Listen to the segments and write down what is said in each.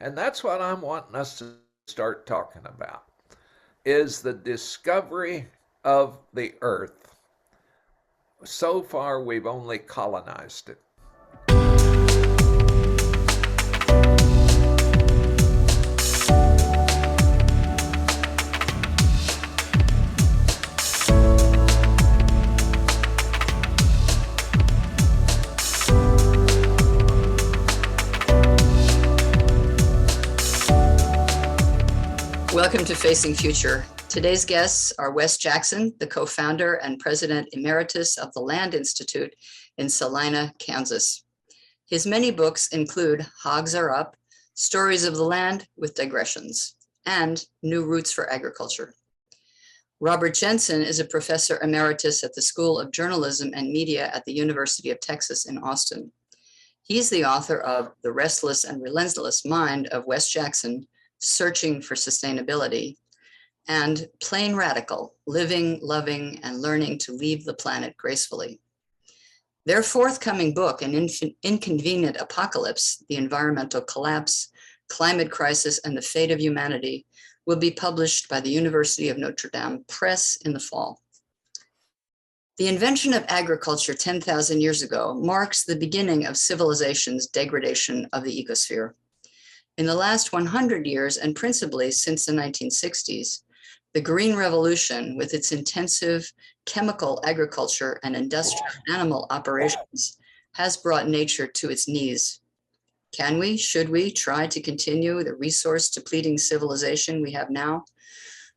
And that's what I'm wanting us to start talking about is the discovery of the earth. So far we've only colonized it. Welcome to Facing Future. Today's guests are Wes Jackson, the co-founder and president emeritus of the Land Institute in Salina, Kansas. His many books include Hogs Are Up, Stories of the Land with Digressions, and New Roots for Agriculture. Robert Jensen is a professor emeritus at the School of Journalism and Media at the University of Texas in Austin. He's the author of The Restless and Relentless Mind of Wes Jackson, Searching for Sustainability, and Plain Radical, Living, Loving, and Learning to Leave the Planet Gracefully. Their forthcoming book, An Inconvenient Apocalypse, The Environmental Collapse, Climate Crisis, and the Fate of Humanity, will be published by the University of Notre Dame Press in the fall. The invention of agriculture 10,000 years ago marks the beginning of civilization's degradation of the ecosphere. In the last 100 years, and principally since the 1960s, the Green Revolution, with its intensive chemical agriculture and industrial animal operations, has brought nature to its knees. Can we, should we, try to continue the resource-depleting civilization we have now?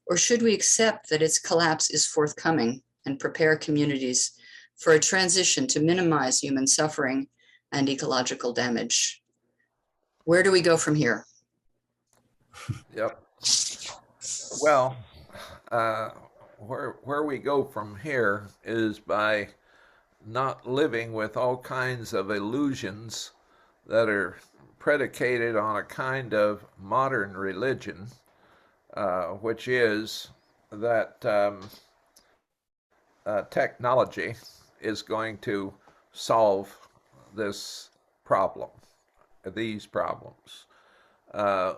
Or should we accept that its collapse is forthcoming and prepare communities for a transition to minimize human suffering and ecological damage? Where do we go from here? Yep. Well, uh, where we go from here is by not living with all kinds of illusions that are predicated on a kind of modern religion, which is that technology is going to solve this problem, these problems.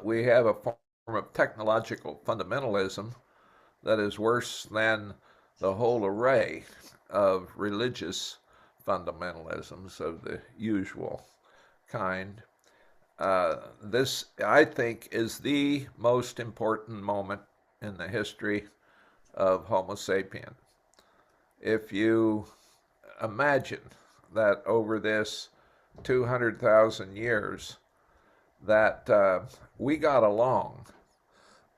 We have a form of technological fundamentalism that is worse than the whole array of religious fundamentalisms of the usual kind. This, I think, is the most important moment in the history of Homo sapien. If you imagine that over this 200,000 years that we got along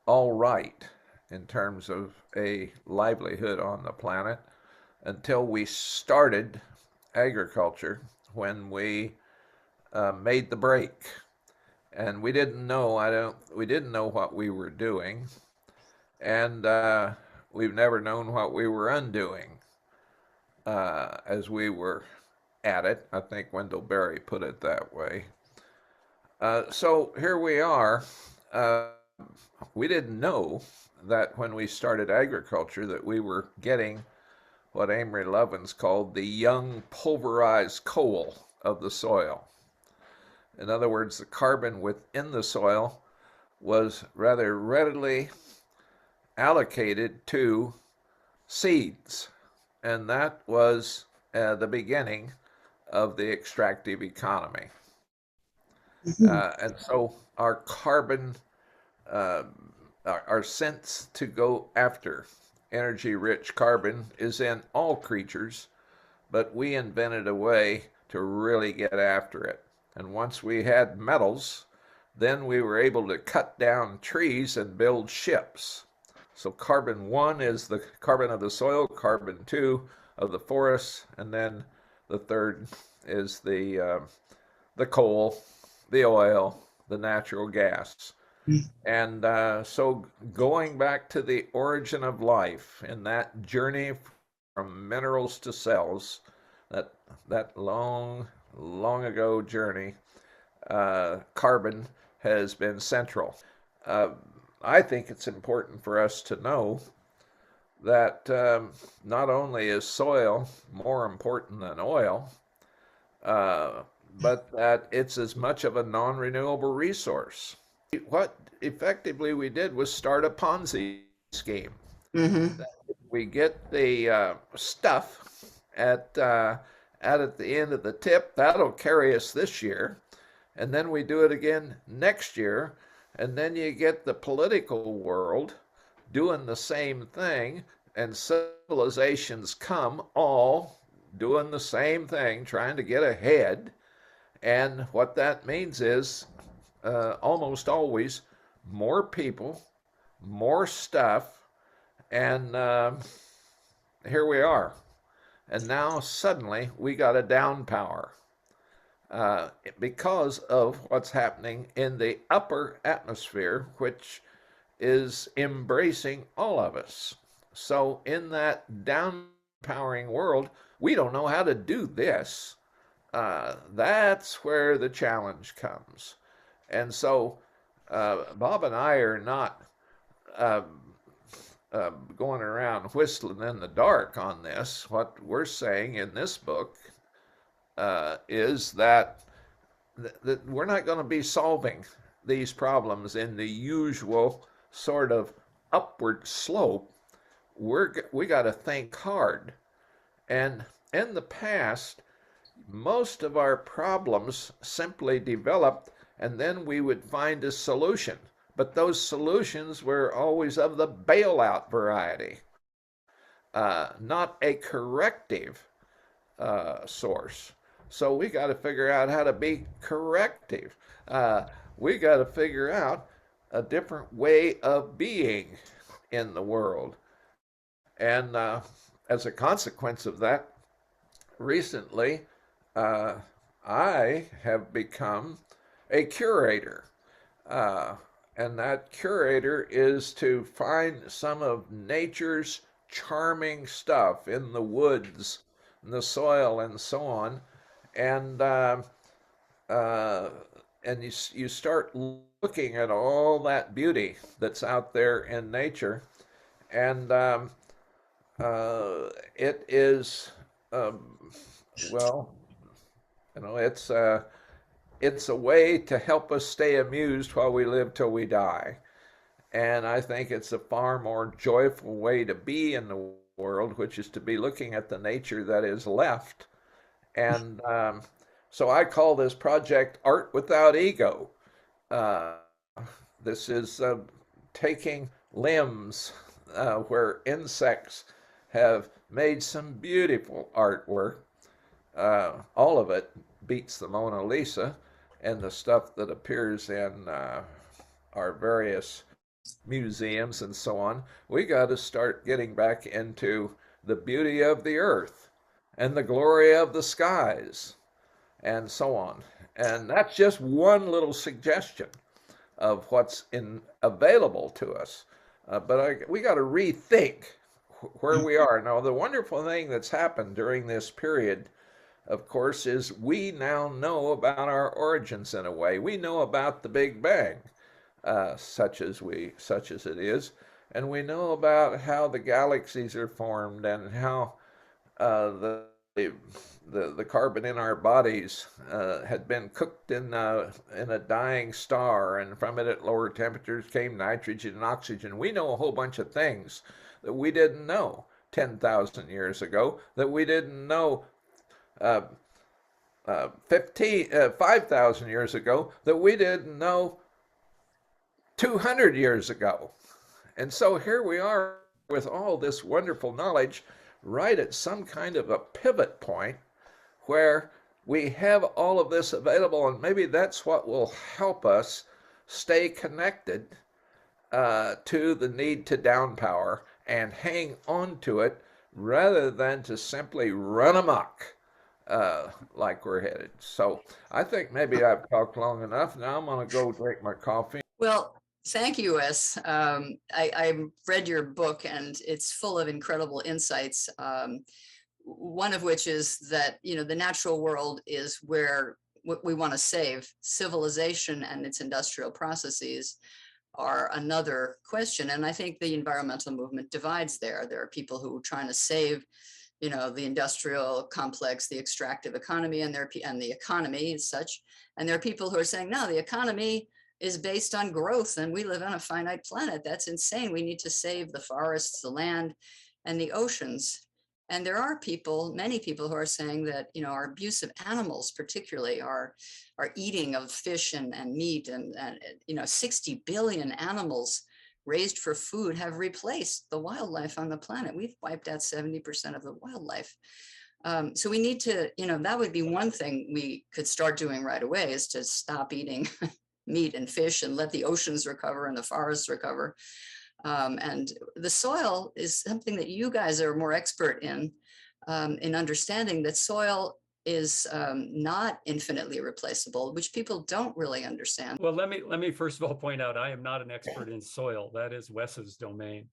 all right in terms of a livelihood on the planet until we started agriculture when we made the break. And we didn't know, we didn't know what we were doing. And we've never known what we were undoing as we were at it. I think Wendell Berry put it that way. So here we are. We didn't know that when we started agriculture that we were getting what Amory Lovins called the young pulverized coal of the soil. In other words, the carbon within the soil was rather readily allocated to seeds, and that was the beginning of the extractive economy. And so our carbon, our sense to go after energy-rich carbon is in all creatures, but we invented a way to really get after it. And once we had metals, then we were able to cut down trees and build ships. So carbon one is the carbon of the soil, carbon two of the forests, and then the third is the coal, the oil, the natural gas. And so going back to the origin of life in that journey from minerals to cells, that long ago journey, carbon has been central. I think it's important for us to know that not only is soil more important than oil, but that it's as much of a non-renewable resource what effectively we did was start a Ponzi scheme. Hmm. We get the stuff at at the end of the tip. That'll carry us this year, and then we do it again next year, and then you get the political world doing the same thing, and civilizations come all doing the same thing, trying to get ahead. And what that means is almost always more people, more stuff, and here we are. And now suddenly we got a down power because of what's happening in the upper atmosphere, which is embracing all of us. So, in that down powering world, we don't know how to do this. That's where the challenge comes. And so, Bob and I are not uh, going around whistling in the dark on this. What we're saying in this book is that we're not going to be solving these problems in the usual sort of upward slope. We got to think hard. And in the past, most of our problems simply developed, and then we would find a solution. But those solutions were always of the bailout variety, not a corrective source. So we got to figure out how to be corrective. We got to figure out a different way of being in the world. And as a consequence of that, recently uh, I have become a curator. Uh, and that curator is to find some of nature's charming stuff in the woods, in the soil, and so on. And uh, and you start looking at all that beauty that's out there in nature, and it is well, it's a way to help us stay amused while we live till we die. And I think it's a far more joyful way to be in the world, which is to be looking at the nature that is left. And so I call this project Art Without Ego. Uh, this is taking limbs where insects have made some beautiful artwork. All of it beats the Mona Lisa and the stuff that appears in our various museums and so on. We got to start getting back into the beauty of the earth and the glory of the skies and so on. And that's just one little suggestion of what's available to us. We got to rethink where we are. Now, the wonderful thing that's happened during this period, of course, is we now know about our origins in a way. We know about the Big Bang, such as it is, and we know about how the galaxies are formed and how the the carbon in our bodies had been cooked in a dying star, and from it at lower temperatures came nitrogen and oxygen. We know a whole bunch of things that we didn't know 10,000 years ago, that we didn't know 5,000 years ago, that we didn't know 200 years ago. And so here we are with all this wonderful knowledge right at some kind of a pivot point where we have all of this available, and maybe that's what will help us stay connected to the need to downpower and hang on to it rather than to simply run amok like we're headed. So I think maybe I've talked long enough. Now I'm going to go drink my coffee. Well, thank you, Wes. I read your book and it's full of incredible insights. One of which is that, the natural world is where what we want to save. Civilization and its industrial processes are another question. And I think the environmental movement divides there. There are people who are trying to save, the industrial complex, the extractive economy, and the economy as such. And there are people who are saying, no, the economy is based on growth, and we live on a finite planet. That's insane. We need to save the forests, the land, and the oceans. And there are people, many people, who are saying that, our abuse of animals, particularly our eating of fish and meat, and 60 billion animals raised for food have replaced the wildlife on the planet. We've wiped out 70% of the wildlife. So we need to, that would be one thing we could start doing right away, is to stop eating meat and fish and let the oceans recover and the forests recover. And the soil is something that you guys are more expert in understanding that soil is not infinitely replaceable, which people don't really understand. Well, let me first of all point out, I am not an expert in soil. That is Wes's domain.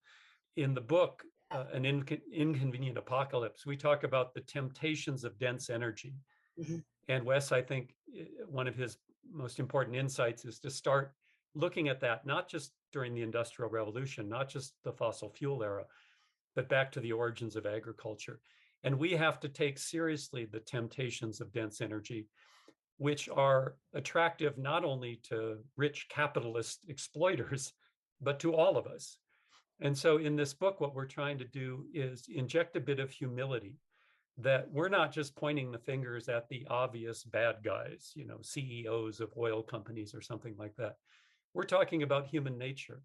In the book, An Inconvenient Apocalypse, we talk about the temptations of dense energy. Mm-hmm. And Wes, I think one of his most important insights is to start looking at that, not just during the Industrial Revolution, not just the fossil fuel era, but back to the origins of agriculture. And we have to take seriously the temptations of dense energy, which are attractive not only to rich capitalist exploiters, but to all of us. And so in this book, what we're trying to do is inject a bit of humility, that we're not just pointing the fingers at the obvious bad guys, CEOs of oil companies or something like that. We're talking about human nature.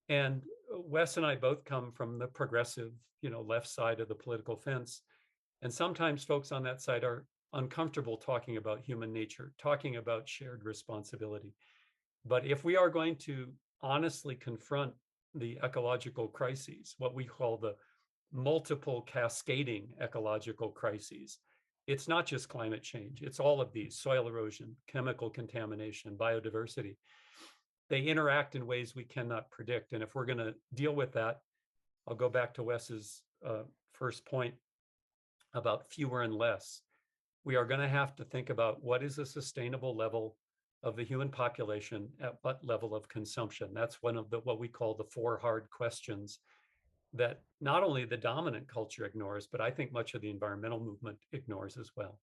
And Wes and I both come from the progressive, left side of the political fence. And sometimes folks on that side are uncomfortable talking about human nature, talking about shared responsibility. But if we are going to honestly confront the ecological crises, what we call the multiple cascading ecological crises, it's not just climate change, it's all of these: soil erosion, chemical contamination, biodiversity. They interact in ways we cannot predict. And if we're going to deal with that, I'll go back to Wes's first point about fewer and less. We are going to have to think about what is a sustainable level of the human population at what level of consumption. That's one of what we call the 4 hard questions that not only the dominant culture ignores, but I think much of the environmental movement ignores as well.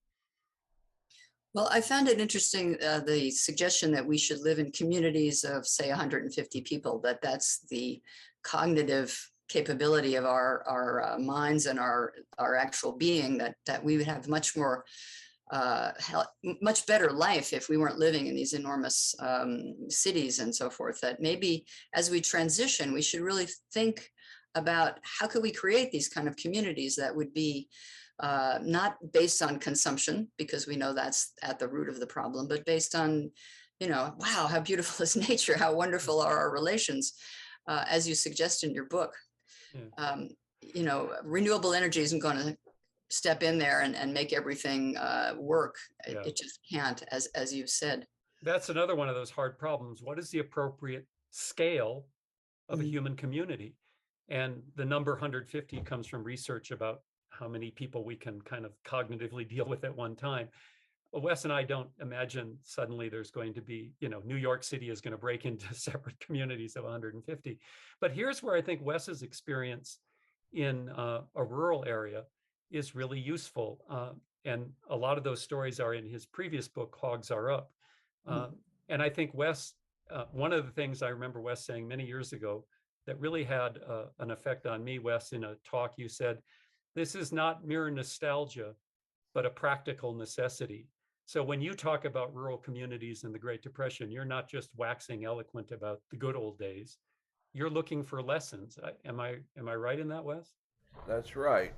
Well, I found it interesting, the suggestion that we should live in communities of, say, 150 people, that's the cognitive capability of our minds and our actual being, that we would have much better life if we weren't living in these enormous cities and so forth. That maybe as we transition, we should really think about how could we create these kind of communities that would be not based on consumption, because we know that's at the root of the problem, but based on, wow, how beautiful is nature? How wonderful are our relations? As you suggest in your book, renewable energy isn't going to step in there and make everything work. It just can't, as you've said. That's another one of those hard problems. What is the appropriate scale of a human community? And the number 150 comes from research about how many people we can kind of cognitively deal with at one time. Well, Wes and I don't imagine suddenly there's going to be, New York City is going to break into separate communities of 150. But here's where I think Wes's experience in a rural area is really useful. And a lot of those stories are in his previous book, Hogs Are Up. And I think Wes, one of the things I remember Wes saying many years ago that really had an effect on me, Wes, in a talk, you said, this is not mere nostalgia, but a practical necessity. So when you talk about rural communities in the Great Depression, you're not just waxing eloquent about the good old days. You're looking for lessons. Am I right in that, Wes? That's right.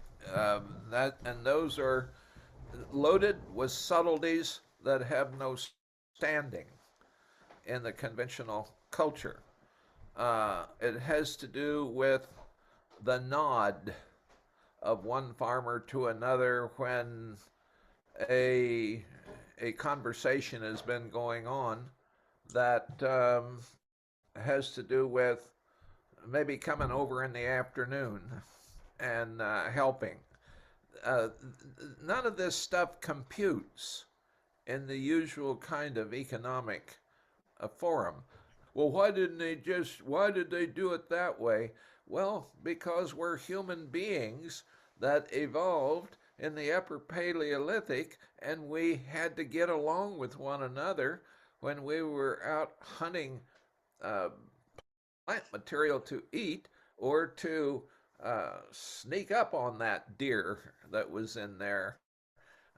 Those are loaded with subtleties that have no standing in the conventional culture. It has to do with the nod of one farmer to another when a conversation has been going on that has to do with maybe coming over in the afternoon and helping. None of this stuff computes in the usual kind of economic forum. Well, why did they do it that way? Well, because we're human beings that evolved in the Upper Paleolithic, and we had to get along with one another when we were out hunting uh, plant material to eat or to sneak up on that deer that was in there,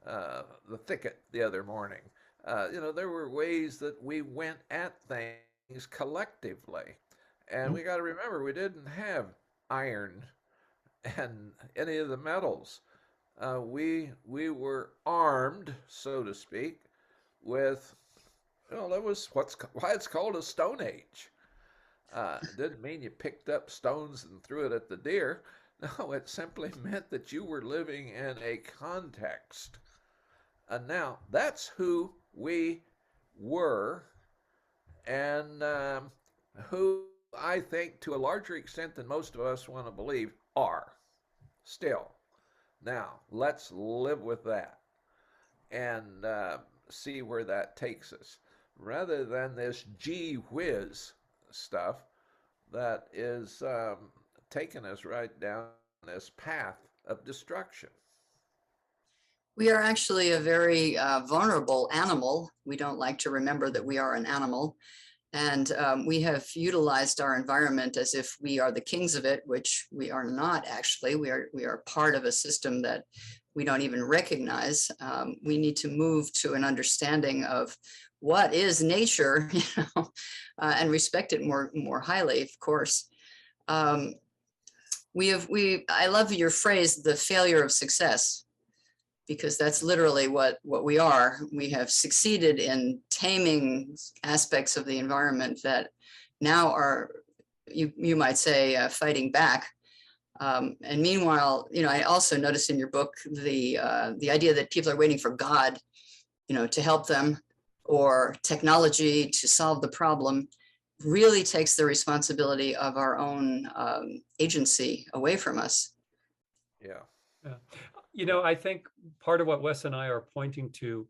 the thicket the other morning. There were ways that we went at things collectively. And we got to remember, we didn't have iron and any of the metals. We were armed, so to speak, with, that was why it's called a Stone Age. It didn't mean you picked up stones and threw it at the deer. No, it simply meant that you were living in a context. And now that's who we were, and who I think, to a larger extent than most of us want to believe, are still. Now, let's live with that and see where that takes us, rather than this gee whiz stuff that is taking us right down this path of destruction. We are actually a very vulnerable animal. We don't like to remember that we are an animal. And we have utilized our environment as if we are the kings of it, which we are not actually. We are part of a system that we don't even recognize. We need to move to an understanding of what is nature, and respect it more highly, of course. I love your phrase, the failure of success, because that's literally what we are. We have succeeded in taming aspects of the environment that now are, you might say, fighting back. And meanwhile, I also noticed in your book the idea that people are waiting for God, to help them, or technology to solve the problem, really takes the responsibility of our own agency away from us. Yeah. Yeah. I think part of what Wes and I are pointing to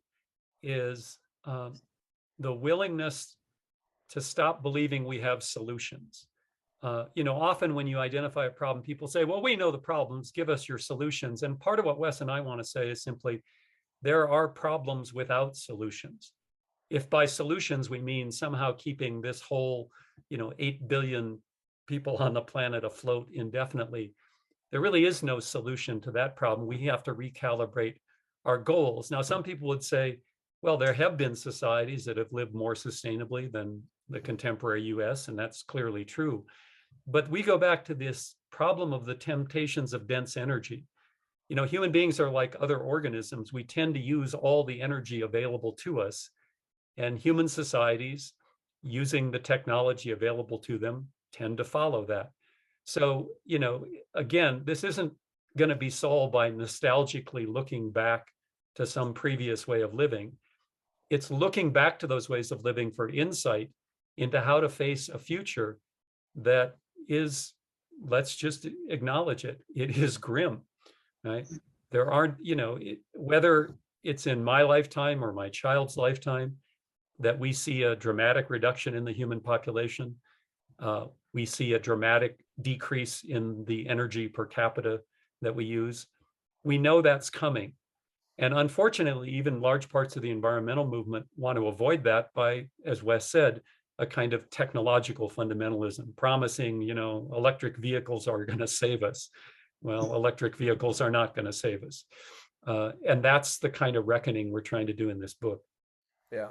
is the willingness to stop believing we have solutions. Often when you identify a problem, people say, well, we know the problems, give us your solutions. And part of what Wes and I want to say is simply, there are problems without solutions. If by solutions we mean somehow keeping this whole, 8 billion people on the planet afloat indefinitely, there really is no solution to that problem. We have to recalibrate our goals. Now, some people would say, well, there have been societies that have lived more sustainably than the contemporary US, and that's clearly true. But we go back to this problem of the temptations of dense energy. Human beings are like other organisms. We tend to use all the energy available to us, and human societies, using the technology available to them, tend to follow that. So, again, this isn't going to be solved by nostalgically looking back to some previous way of living. It's looking back to those ways of living for insight into how to face a future that is, let's just acknowledge it, it is grim, right? There aren't, whether it's in my lifetime or my child's lifetime, that we see a dramatic reduction in the human population. We see a dramatic decrease in the energy per capita that we use. We know that's coming. And unfortunately, even large parts of the environmental movement want to avoid that by, as Wes said, a kind of technological fundamentalism, promising, electric vehicles are going to save us. Well, electric vehicles are not going to save us. And that's the kind of reckoning we're trying to do in this book. Yeah.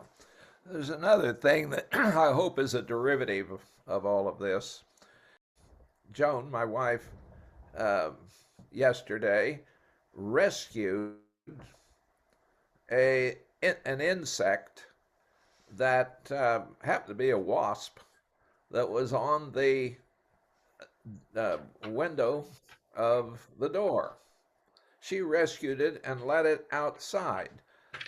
There's another thing that I hope is a derivative of all of this. Joan, my wife, yesterday rescued an insect that happened to be a wasp that was on the window of the door. She rescued it and let it outside.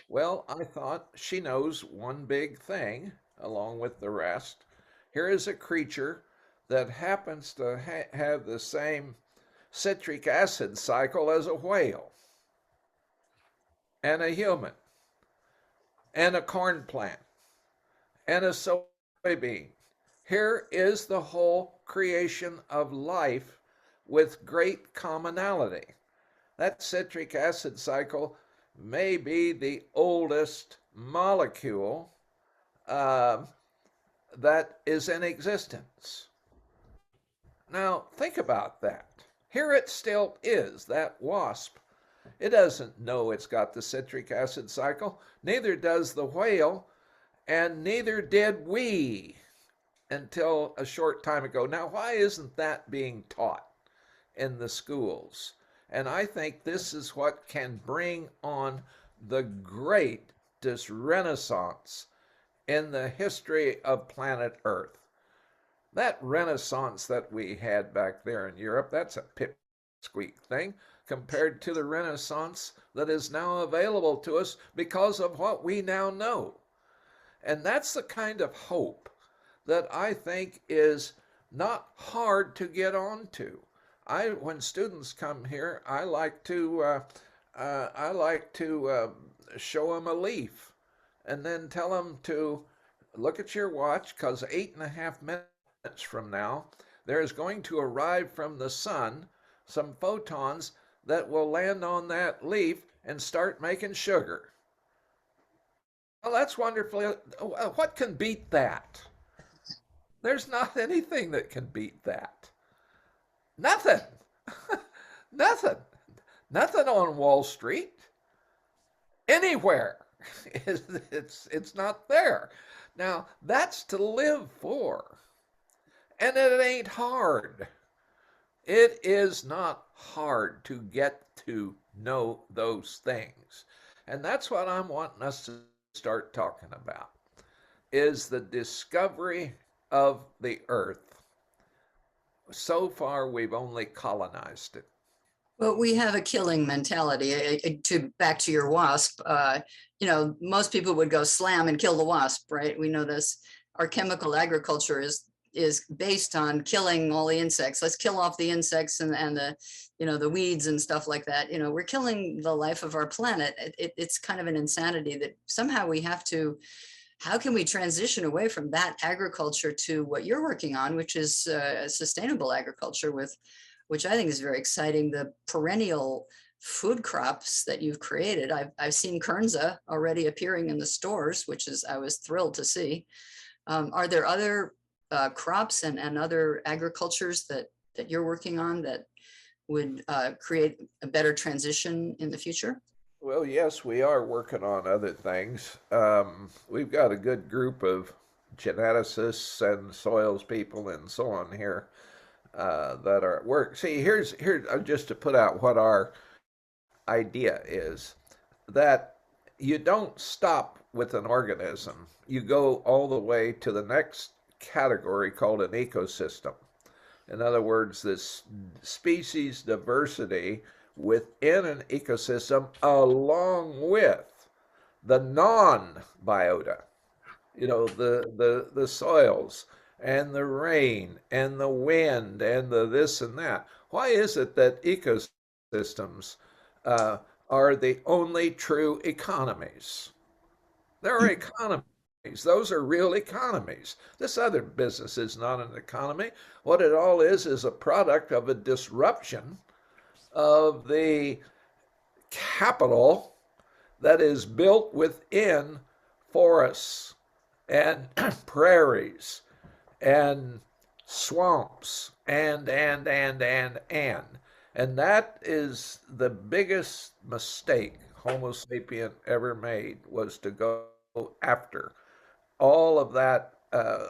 Well, I thought, she knows one big thing along with the rest. Here is a creature that happens to have the same citric acid cycle as a whale, and a human, and a corn plant, and a soybean. Here is the whole creation of life with great commonality. That citric acid cycle may be the oldest molecule uh, that is in existence. Now, think about that. Here it still is, that wasp. It doesn't know it's got the citric acid cycle, neither does the whale, and neither did we until a short time ago. Now, why isn't that being taught in the schools? And I think this is what can bring on the greatest renaissance in the history of planet Earth. That renaissance that we had back there in Europe, that's a pipsqueak thing compared to the renaissance that is now available to us because of what we now know. And that's the kind of hope that I think is not hard to get onto. When students come here, I like to show them a leaf, and then tell them to look at your watch, because 8.5 minutes from now, there is going to arrive from the sun some photons that will land on that leaf and start making sugar. Well, that's wonderfully. What can beat that? There's not anything that can beat that. Nothing. Nothing. Nothing on Wall Street. Anywhere. It's not there. Now, that's to live for. And it ain't hard. It is not hard to get to know those things. And that's what I'm wanting us to start talking about, is the discovery of the earth. So far, we've only colonized it. Well, we have a killing mentality. To back to your wasp, most people would go slam and kill the wasp, right? We know this. Our chemical agriculture is based on killing all the insects. Let's kill off the insects and the weeds and stuff like that. We're killing the life of our planet. It's kind of an insanity that somehow we have to. How can we transition away from that agriculture to what you're working on, which is sustainable agriculture, which I think is very exciting, the perennial food crops that you've created. I've seen Kernza already appearing in the stores, which I was thrilled to see. Are there other crops and other agricultures that you're working on that would create a better transition in the future? Well, yes, we are working on other things. We've got a good group of geneticists and soils people and so on here that are at work. See, here's just to put out what our idea is, that you don't stop with an organism. You go all the way to the next category called an ecosystem. In other words, this species diversity within an ecosystem along with the non-biota, the soils and the rain and the wind and the this and that. Why is it that ecosystems are the only true economies? There are economies. Those are real economies. This other business is not an economy. What it all is a product of a disruption of the capital that is built within forests and prairies and swamps and that is the biggest mistake Homo sapien ever made, was to go after all of that,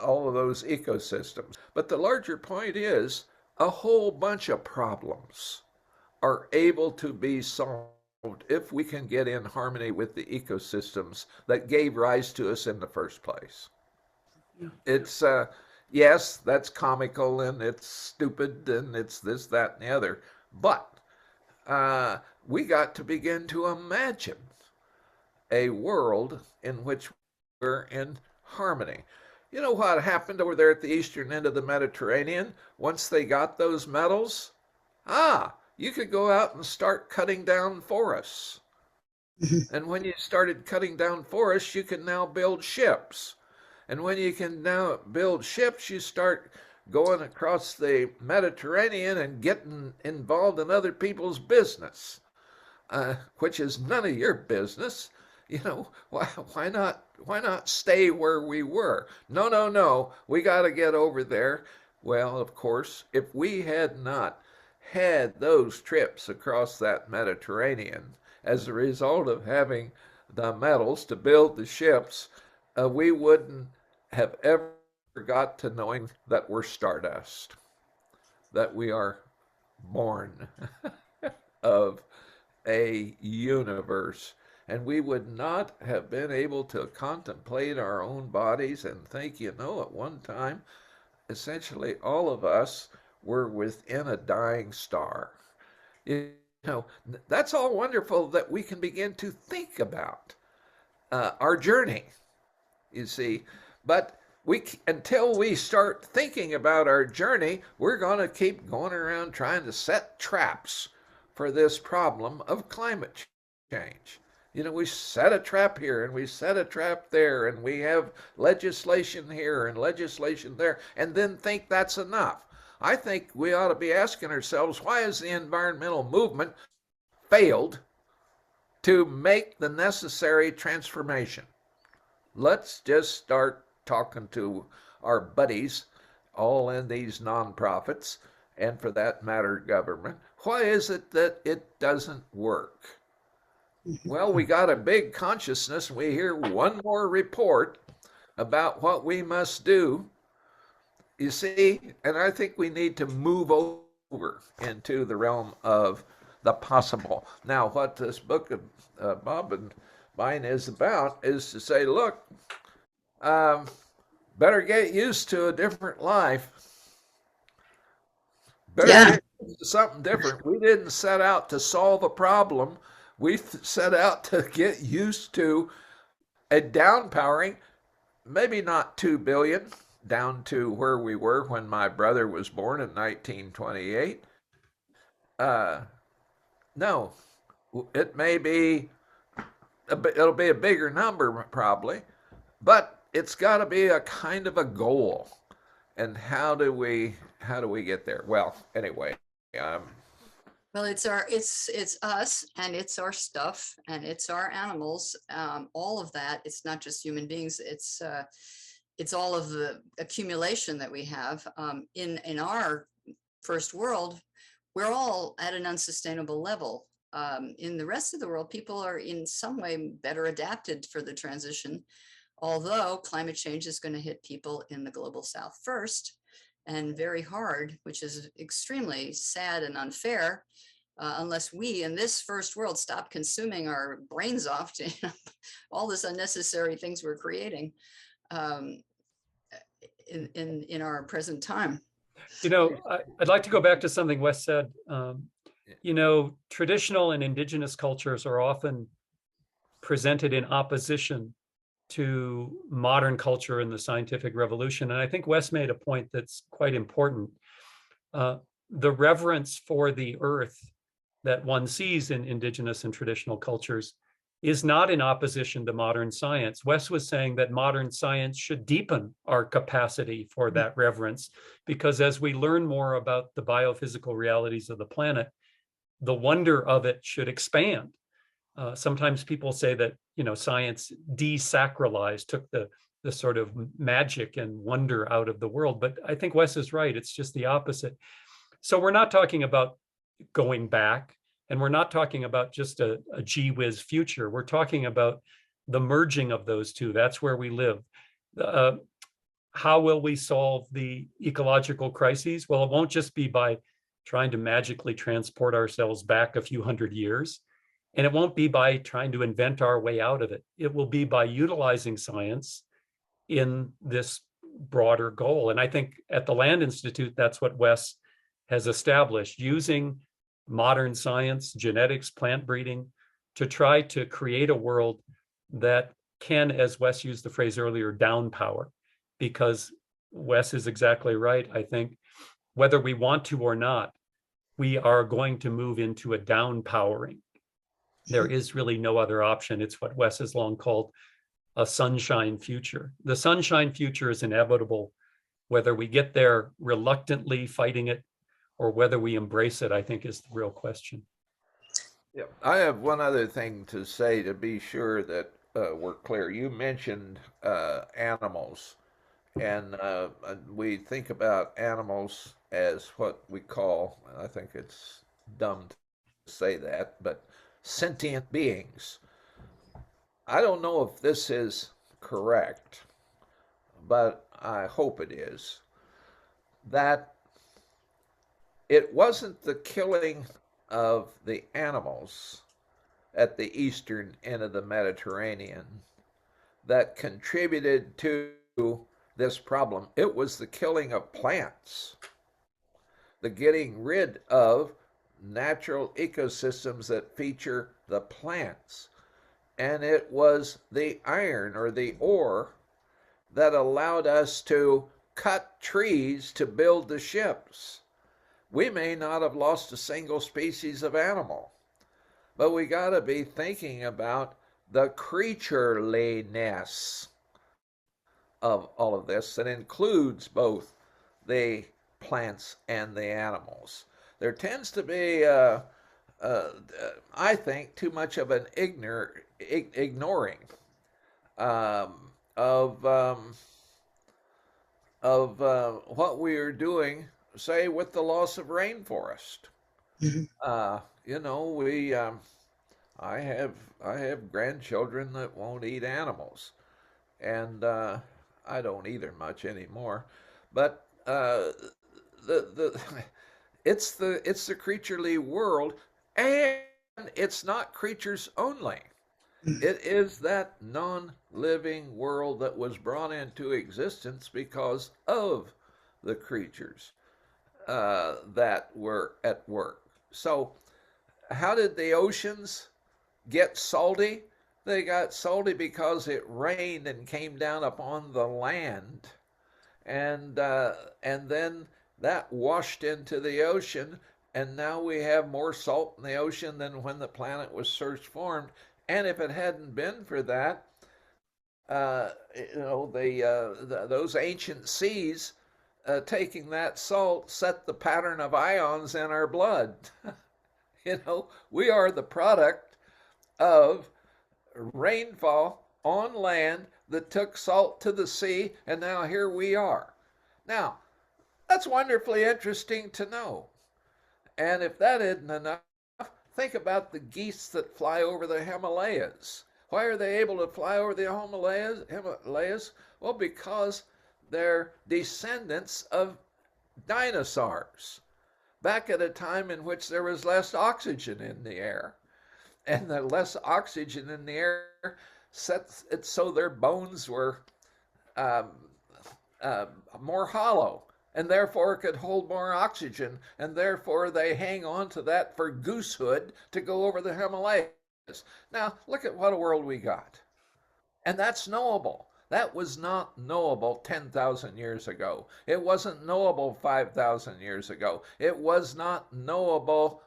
all of those ecosystems. But the larger point is, a whole bunch of problems are able to be solved if we can get in harmony with the ecosystems that gave rise to us in the first place. Yeah. It's yes, that's comical and it's stupid and it's this, that, and the other, but we got to begin to imagine a world in which we're in harmony. You know what happened over there at the eastern end of the Mediterranean once they got those metals? You could go out and start cutting down forests. And when you started cutting down forests, you can now build ships. And when you can now build ships, you start going across the Mediterranean and getting involved in other people's business, which is none of your business. Why not stay where we were? No, no, no. We got to get over there. Well, of course, if we had not had those trips across that Mediterranean as a result of having the metals to build the ships, we wouldn't have ever got to knowing that we're stardust, that we are born of a universe. And we would not have been able to contemplate our own bodies and think, at one time, essentially all of us were within a dying star. You know, that's all wonderful that we can begin to think about our journey, you see. But until we start thinking about our journey, we're going to keep going around trying to set traps for this problem of climate change. We set a trap here and we set a trap there, and we have legislation here and legislation there, and then think that's enough. I think we ought to be asking ourselves, why has the environmental movement failed to make the necessary transformation? Let's just start talking to our buddies, all in these nonprofits, and for that matter, government. Why is it that it doesn't work? Well, we got a big consciousness, and we hear one more report about what we must do. You see, and I think we need to move over into the realm of the possible. Now, what this book of Bob and mine is about is to say, look, better get used to a different life. Better get used to something different. We didn't set out to solve a problem. We set out to get used to a downpowering, maybe not 2 billion, down to where we were when my brother was born in 1928. No, it may be, it'll be a bigger number probably, but it's got to be a kind of a goal. And how do we get there? Well, anyway, well, it's us, and it's our stuff, and it's our animals, all of that. It's not just human beings. It's all of the accumulation that we have in our first world. We're all at an unsustainable level. In the rest of the world, people are in some way better adapted for the transition, although climate change is going to hit people in the global south first, and very hard, which is extremely sad and unfair, unless we in this first world stop consuming our brains off to all this unnecessary things we're creating in our present time. I'd like to go back to something Wes said. Traditional and indigenous cultures are often presented in opposition to modern culture and the scientific revolution. And I think Wes made a point that's quite important. The reverence for the earth that one sees in indigenous and traditional cultures is not in opposition to modern science. Wes was saying that modern science should deepen our capacity for that reverence, because as we learn more about the biophysical realities of the planet, the wonder of it should expand. Sometimes people say that, science desacralized, took the sort of magic and wonder out of the world. But I think Wes is right. It's just the opposite. So we're not talking about going back, and we're not talking about just a gee whiz future. We're talking about the merging of those two. That's where we live. How will we solve the ecological crises? Well, it won't just be by trying to magically transport ourselves back a few hundred years. And it won't be by trying to invent our way out of it. It will be by utilizing science in this broader goal. And I think at the Land Institute, that's what Wes has established, using modern science, genetics, plant breeding, to try to create a world that can, as Wes used the phrase earlier, downpower. Because Wes is exactly right. I think whether we want to or not, we are going to move into a downpowering. There is really no other option. It's what Wes has long called a sunshine future. The sunshine future is inevitable. Whether we get there reluctantly fighting it or whether we embrace it, I think is the real question. Yeah, I have one other thing to say to be sure that were clear. You mentioned animals, and we think about animals as what we call, I think it's dumb to say that, but sentient beings. I don't know if this is correct, but I hope it is, that it wasn't the killing of the animals at the eastern end of the Mediterranean that contributed to this problem. It was the killing of plants, the getting rid of natural ecosystems that feature the plants. And it was the iron or the ore that allowed us to cut trees to build the ships. We may not have lost a single species of animal, but we got to be thinking about the creatureliness of all of this that includes both the plants and the animals. There tends to be, I think, too much of an ignoring um, of what we are doing, say, with the loss of rainforest. Mhm. You know, I have grandchildren that won't eat animals, and I don't either much anymore. But the it's the creaturely world, and it's not creatures only. It is that non-living world that was brought into existence because of the creatures that were at work. So, how did the oceans get salty? They got salty because it rained and came down upon the land, and then that washed into the ocean, and now we have more salt in the ocean than when the planet was first formed. And if it hadn't been for that, those ancient seas taking that salt set the pattern of ions in our blood. We are the product of rainfall on land that took salt to the sea, and now here we are. Now, that's wonderfully interesting to know. And if that isn't enough, think about the geese that fly over the Himalayas. Why are they able to fly over the Himalayas? Well, because they're descendants of dinosaurs back at a time in which there was less oxygen in the air. And the less oxygen in the air sets it so their bones were um, more hollow, and therefore could hold more oxygen, and therefore they hang on to that for goosehood to go over the Himalayas. Now, look at what a world we got. And that's knowable. That was not knowable 10,000 years ago. It wasn't knowable 5,000 years ago. It was not knowable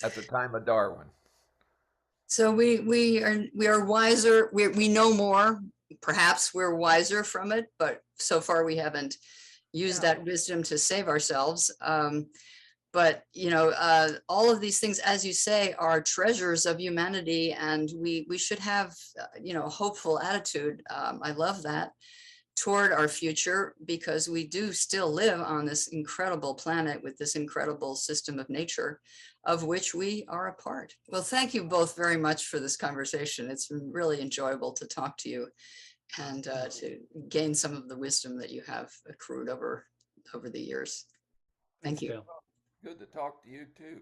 at the time of Darwin. So we are wiser. We know more. Perhaps we're wiser from it, but so far we haven't used Yeah. that wisdom to save ourselves. But all of these things, as you say, are treasures of humanity, and we should have a hopeful attitude. I love that, toward our future, because we do still live on this incredible planet with this incredible system of nature of which we are a part. Well, thank you both very much for this conversation. It's been really enjoyable to talk to you and to gain some of the wisdom that you have accrued over the years. Thank Thanks, you. Bill. Good to talk to you too.